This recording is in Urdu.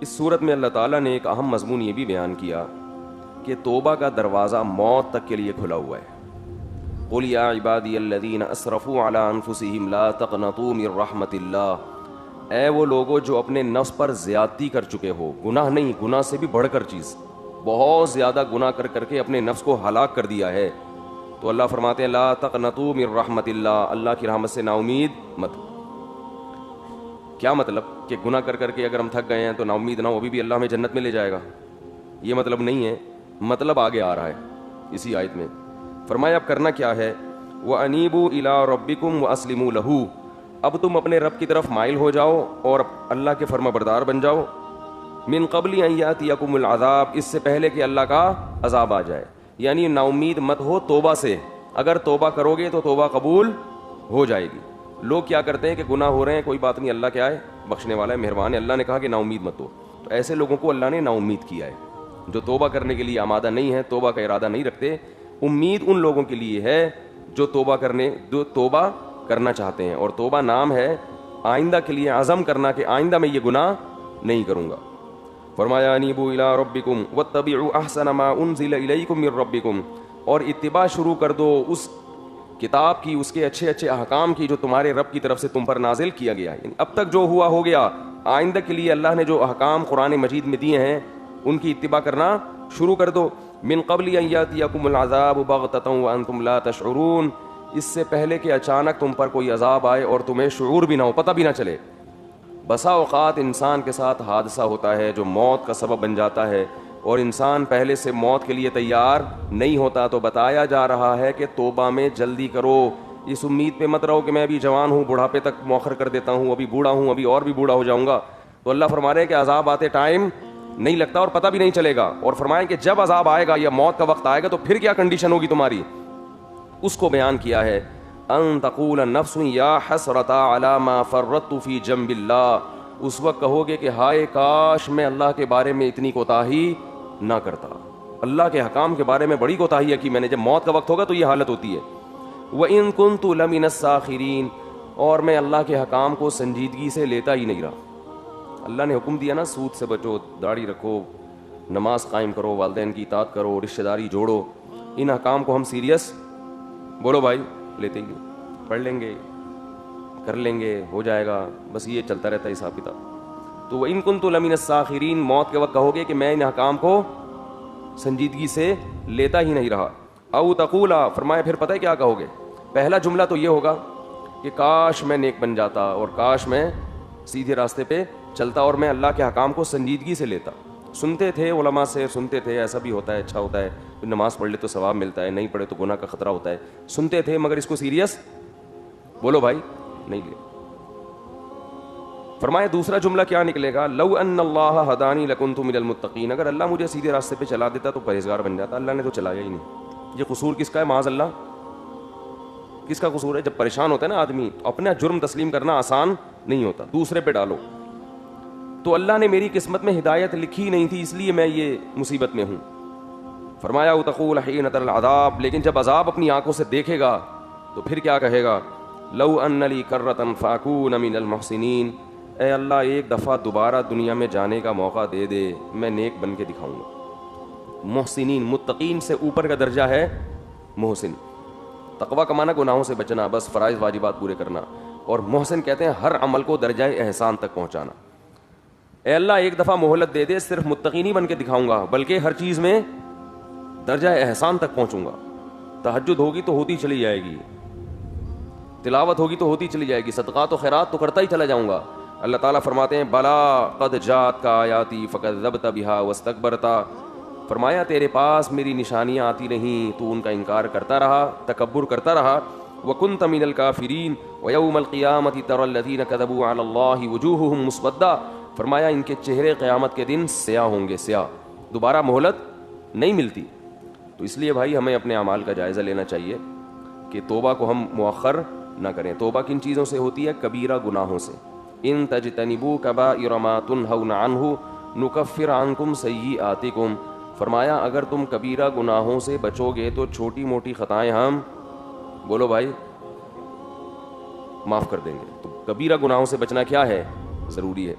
اس صورت میں اللہ تعالیٰ نے ایک اہم مضمون یہ بھی بیان کیا کہ توبہ کا دروازہ موت تک کے لیے کھلا ہوا ہے. قل یا عبادی الذین اسرفوا علی انفسہم لا تقنطوا من رحمت اللہ. اے وہ لوگوں جو اپنے نفس پر زیادتی کر چکے ہو, گناہ نہیں, گناہ سے بھی بڑھ کر چیز, بہت زیادہ گناہ کر کر کے اپنے نفس کو ہلاک کر دیا ہے, تو اللہ فرماتے ہیں لا تقنطوا من رحمت اللہ, اللہ کی رحمت سے نا امید مت. کیا مطلب کہ گناہ کر کر کے اگر ہم تھک گئے ہیں تو نا امید نہ ہو, ابھی بھی اللہ ہمیں جنت میں لے جائے گا, یہ مطلب نہیں ہے. مطلب آگے آ رہا ہے اسی آیت میں. فرمایا اب کرنا کیا ہے, وَأَنِيبُوا إِلَىٰ رَبِّكُمْ وَأَسْلِمُوا لَهُ. اب تم اپنے رب کی طرف مائل ہو جاؤ اور اللہ کے فرما بردار بن جاؤ. من قبل ان یاتیکم العذاب, اس سے پہلے کہ اللہ کا عذاب آ جائے. یعنی نا امید مت ہو توبہ سے, اگر توبہ کرو گے تو توبہ قبول ہو جائے گی. لوگ کیا کرتے ہیں کہ گناہ ہو رہے ہیں, کوئی بات نہیں, اللہ کیا ہے, بخشنے والا ہے, مہربان ہے, اللہ نے کہا کہ نا امید مت ہو. تو ایسے لوگوں کو اللہ نے نا امید کیا ہے, جو توبہ کرنے کے لیے آمادہ نہیں ہے, توبہ کا ارادہ نہیں رکھتے. امید ان لوگوں کے لیے ہے جو توبہ کرنا چاہتے ہیں, اور توبہ نام ہے آئندہ کے لیے عزم کرنا کہ آئندہ میں یہ گناہ نہیں کروں گا. فرمایا انیبوا الی ربکم واتبعوا احسن ما انزل الیکم من ربکم, اور اتباع شروع کر دو اس کتاب کی, اس کے اچھے اچھے احکام کی جو تمہارے رب کی طرف سے تم پر نازل کیا گیا ہے. اب تک جو ہوا ہو گیا, آئندہ کے لیے اللہ نے جو احکام قرآن مجید میں دیے ہیں ان کی اتباع کرنا شروع کر دو. من قبل ان یاتیکم العذاب بغتۃ وانتم لا تشعرون, اس سے پہلے کہ اچانک تم پر کوئی عذاب آئے اور تمہیں شعور بھی نہ ہو, پتہ بھی نہ چلے. بسا اوقات انسان کے ساتھ حادثہ ہوتا ہے جو موت کا سبب بن جاتا ہے, اور انسان پہلے سے موت کے لیے تیار نہیں ہوتا. تو بتایا جا رہا ہے کہ توبہ میں جلدی کرو, اس امید پہ مت رہو کہ میں ابھی جوان ہوں, بڑھاپے تک مؤخر کر دیتا ہوں, ابھی بوڑھا ہوں, ابھی اور بھی بوڑھا ہو جاؤں گا. تو اللہ فرما رہے ہیں کہ عذاب آتے ٹائم نہیں لگتا اور پتہ بھی نہیں چلے گا, اور فرمائیں کہ جب عذاب آئے گا یا موت کا وقت آئے گا تو پھر کیا کنڈیشن ہوگی تمہاری, اس کو بیان کیا ہے. ان تقول النفس یا حسرۃ علی ما فرطت فی جنب اللہ, اس وقت کہو گے کہ ہائے کاش میں اللہ کے بارے میں اتنی کوتاہی نہ کرتا, اللہ کے حکام کے بارے میں بڑی کوتاہی ہے کہ میں نے, جب موت کا وقت ہوگا تو یہ حالت ہوتی ہے. وَإِن كُنتُ لَمِنَ السَّاخِرِينَ, اور میں اللہ کے حکام کو سنجیدگی سے لیتا ہی نہیں رہا. اللہ نے حکم دیا نا, سود سے بچو, داڑھی رکھو, نماز قائم کرو, والدین کی اطاعت کرو, رشتہ داری جوڑو, ان حکام کو ہم سیریس, بولو بھائی, لیتے ہی نہیں. پڑھ لیں گے, کر لیں گے, ہو جائے گا, بس یہ چلتا رہتا ہے حساب کتاب. تو وَإِن كُنتُ لَمِنَ السَّاخِرِينَ, موت کے وقت کہو گے کہ میں ان حکام کو سنجیدگی سے لیتا ہی نہیں رہا. او تقولا, فرمایا پھر پتہ ہے کیا کہو گے, پہلا جملہ تو یہ ہوگا کہ کاش میں نیک بن جاتا, اور کاش میں سیدھے راستے پہ چلتا, اور میں اللہ کے حکام کو سنجیدگی سے لیتا. سنتے تھے علماء سے, سنتے تھے ایسا بھی ہوتا ہے, اچھا ہوتا ہے, نماز پڑھ لے تو ثواب ملتا ہے, نہیں پڑھے تو گناہ کا خطرہ ہوتا ہے, سنتے تھے مگر اس کو سیریس, بولو بھائی, نہیں لے. فرمایا دوسرا جملہ کیا نکلے گا, لو ان اللہ ہدانی لکنت من المتقین, اگر اللہ مجھے سیدھے راستے پہ چلا دیتا تو پرہیزگار بن جاتا. اللہ نے تو چلایا ہی نہیں. یہ قصور کس کا ہے, معاذ اللہ, کس کا قصور ہے؟ جب پریشان ہوتا ہے نا آدمی, اپنا جرم تسلیم کرنا آسان نہیں ہوتا, دوسرے پہ ڈالو. تو اللہ نے میری قسمت میں ہدایت لکھی نہیں تھی, اس لیے میں یہ مصیبت میں ہوں. فرمایا وتقول حین تری العذاب, لیکن جب عذاب اپنی آنکھوں سے دیکھے گا تو پھر کیا کہے گا, لو ان لی کرۃ فاکون من المحسنین, اے اللہ ایک دفعہ دوبارہ دنیا میں جانے کا موقع دے دے, میں نیک بن کے دکھاؤں گا. محسنین, متقین سے اوپر کا درجہ ہے محسن. تقویٰ کا معنی گناہوں سے بچنا, بس فرائض واجبات پورے کرنا, اور محسن کہتے ہیں ہر عمل کو درجہ احسان تک پہنچانا. اے اللہ ایک دفعہ مہلت دے دے, صرف متقین ہی بن کے دکھاؤں گا, بلکہ ہر چیز میں درجہ احسان تک پہنچوں گا. تہجد ہوگی تو ہوتی چلی جائے گی, تلاوت ہوگی تو ہوتی چلی جائے گی, صدقات و خیرات تو کرتا ہی چلا جاؤں گا. اللہ تعالیٰ فرماتے ہیں بلا قد جات کا آیاتی فکذبت بہا واستکبرتا, فرمایا تیرے پاس میری نشانیاں آتی رہیں, تو ان کا انکار کرتا رہا, تکبر کرتا رہا. وکنت من الکافرین ویوم القیامۃ تری الذین کذبوا علی اللہ وجوہہم مسودہ, فرمایا ان کے چہرے قیامت کے دن سیاہ ہوں گے, سیاہ, دوبارہ مہلت نہیں ملتی. تو اس لیے بھائی ہمیں اپنے اعمال کا جائزہ لینا چاہیے کہ توبہ کو ہم مؤخر نہ کریں. توبہ کن چیزوں سے ہوتی ہے, کبیرہ گناہوں سے. ان تجتنبوا کبائر ما تنہون عنہ نکفر عنکم سیئاتکم, فرمایا اگر تم کبیرہ گناہوں سے بچو گے تو چھوٹی موٹی خطائیں ہم, بولو بھائی, معاف کر دیں گے. تو کبیرہ گناہوں سے بچنا کیا ہے, ضروری ہے.